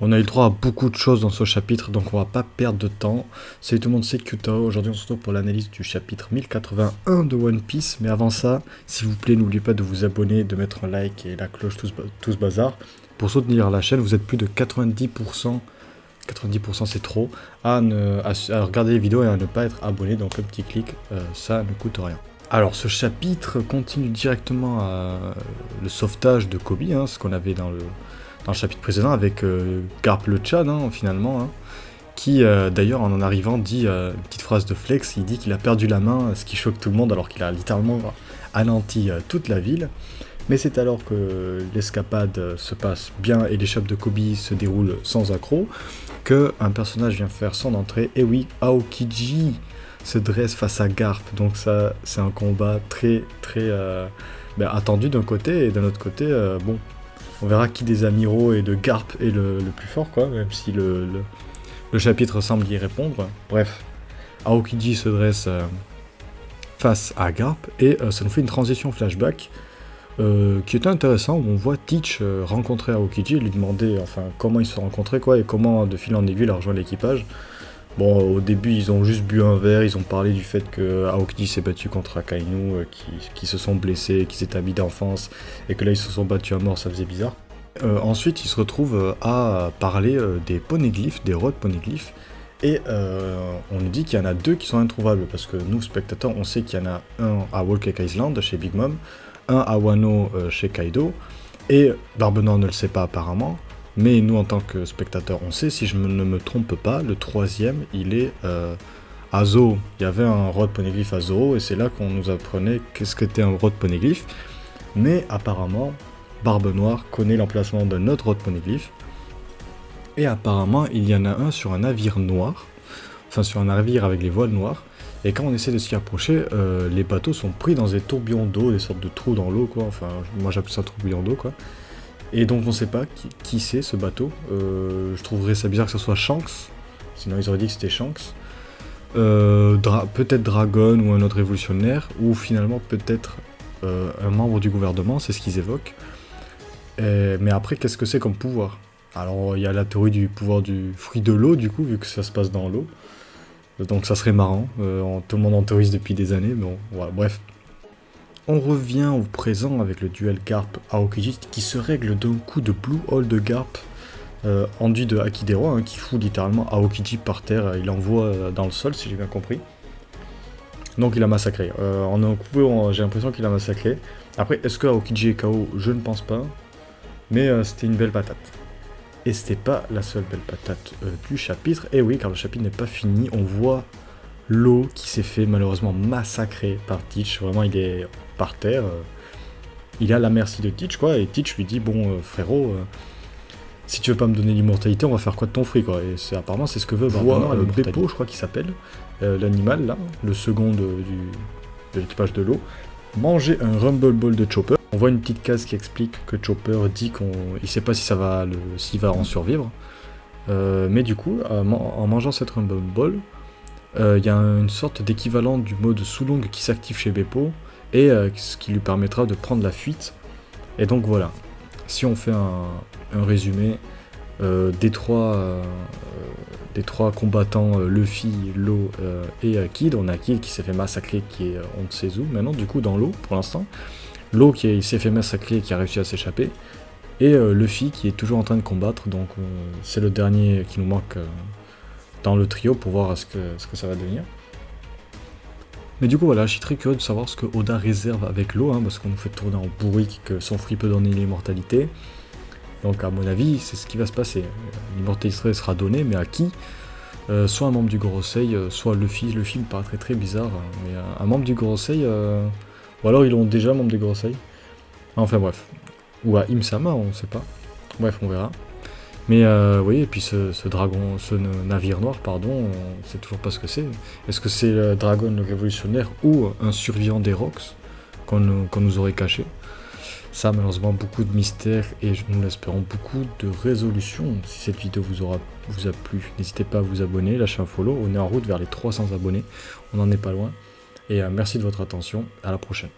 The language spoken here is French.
On a eu le droit à beaucoup de choses dans ce chapitre, donc on va pas perdre de temps. Salut tout le monde, c'est Kyutaro. Aujourd'hui on se retrouve pour l'analyse du chapitre 1081 de One Piece. Mais avant ça, s'il vous plaît, n'oubliez pas de vous abonner, de mettre un like et la cloche, tout ce bazar. Pour soutenir la chaîne, vous êtes plus de 90%, 90% c'est trop, à regarder les vidéos et à ne pas être abonné. Donc un petit clic, ça ne coûte rien. Alors ce chapitre continue directement le sauvetage de Kobe, hein, ce qu'on avait dans le chapitre précédent avec Garp le Tchad, hein, finalement, hein, qui d'ailleurs en arrivant dit une petite phrase de Flex, il dit qu'il a perdu la main, ce qui choque tout le monde alors qu'il a littéralement anéanti toute la ville. Mais c'est alors que l'escapade se passe bien et l'échappe de Kobe se déroule sans accroc que un personnage vient faire son entrée. Et oui, Aokiji se dresse face à Garp, donc ça c'est un combat très attendu d'un côté, et d'un autre côté, bon, on verra qui des amiraux et de Garp est le plus fort, quoi, même si le chapitre semble y répondre. Bref, Aokiji se dresse face à Garp, et ça nous fait une transition flashback qui était intéressant, où on voit Teach rencontrer Aokiji et lui demander enfin comment ils se sont rencontrés, quoi, et comment de fil en aiguille il a rejoint l'équipage. Bon, au début, ils ont juste bu un verre, ils ont parlé du fait que Aokiji s'est battu contre Akainu, qui se sont blessés, qui s'étaient amis d'enfance, et que là, ils se sont battus à mort, ça faisait bizarre. Ensuite, ils se retrouvent à parler des poneglyphes, des road poneglyphes, et on nous dit qu'il y en a deux qui sont introuvables, parce que nous, spectateurs, on sait qu'il y en a un à Whole Cake Island, chez Big Mom, un à Wano, chez Kaido, et Barbe Noire ne le sait pas apparemment. Mais nous, en tant que spectateurs, on sait, si je ne me trompe pas, le troisième, il est à Zou. Il y avait un road poneglyph à Zou, et c'est là qu'on nous apprenait qu'est-ce qu'était un road poneglyph. Mais apparemment, Barbe Noire connaît l'emplacement d'un autre road poneglyph. Et apparemment, il y en a un sur un navire noir, enfin sur un navire avec les voiles noires. Et quand on essaie de s'y approcher, les bateaux sont pris dans des tourbillons d'eau, des sortes de trous dans l'eau, quoi. Enfin, moi j'appelle ça tourbillon d'eau, quoi. Et donc on sait pas qui c'est ce bateau. Je trouverais ça bizarre que ce soit Shanks. Sinon ils auraient dit que c'était Shanks. Peut-être Dragon ou un autre révolutionnaire. Ou finalement peut-être un membre du gouvernement, c'est ce qu'ils évoquent. Mais après, qu'est-ce que c'est comme pouvoir? Alors il y a la théorie du pouvoir du fruit de l'eau, du coup, vu que ça se passe dans l'eau. Donc ça serait marrant. Tout le monde en théorise depuis des années. Mais bon, voilà, bref. On revient au présent avec le duel Garp-Aokiji qui se règle d'un coup de Blue Hole de Garp, enduit de Akidero, hein, qui fout littéralement Aokiji par terre, il l'envoie dans le sol si j'ai bien compris. Donc il a massacré. En un coup, j'ai l'impression qu'il a massacré. Après, est-ce que Aokiji est KO? Je ne pense pas. Mais c'était une belle patate. Et c'était pas la seule belle patate du chapitre. Et oui, car le chapitre n'est pas fini, on voit Law qui s'est fait malheureusement massacrer par Teach. Vraiment, il est par terre. Il est à la merci de Teach, quoi. Et Teach lui dit, bon, frérot, si tu veux pas me donner l'immortalité, on va faire quoi de ton fruit, quoi. Et apparemment, c'est ce que veut Beppo, je crois qu'il s'appelle, l'animal, là, le second de l'équipage de Law. Manger un Rumble Ball de Chopper. On voit une petite case qui explique que Chopper dit qu'il sait pas si s'il va en survivre. Mais du coup, en mangeant cette Rumble Ball, il y a une sorte d'équivalent du mode Sulong qui s'active chez Beppo, et ce qui lui permettra de prendre la fuite. Et donc voilà, si on fait un résumé des trois combattants, Luffy, Law et Kid, on a Kid qui s'est fait massacrer, qui est on ne sait où maintenant, du coup dans l'eau pour l'instant, Law qui s'est fait massacrer et qui a réussi à s'échapper, et Luffy qui est toujours en train de combattre, donc c'est le dernier qui nous manque dans le trio pour voir ce que ça va devenir. Mais du coup voilà, je suis très curieux de savoir ce que Oda réserve avec Law, hein, parce qu'on nous fait tourner en bourrique que son fruit peut donner l'immortalité. Donc à mon avis, c'est ce qui va se passer. L'immortalité sera donnée, mais à qui? Soit un membre du Gorosei, soit Luffy. Luffy me paraîtrait très bizarre, mais un membre du Gorosei, ou alors ils l'ont déjà, membre du Gorosei. Enfin bref. Ou à Im-sama, on sait pas. Bref, on verra. Mais oui, et puis ce navire noir, pardon, on sait toujours pas ce que c'est. Est-ce que c'est le Dragon le révolutionnaire ou un survivant des Rocks qu'on nous aurait caché? Ça, malheureusement, beaucoup de mystères, et nous l'espérons beaucoup de résolutions. Si cette vidéo vous a plu, n'hésitez pas à vous abonner, lâcher un follow. On est en route vers les 300 abonnés, on n'en est pas loin. Et merci de votre attention, à la prochaine.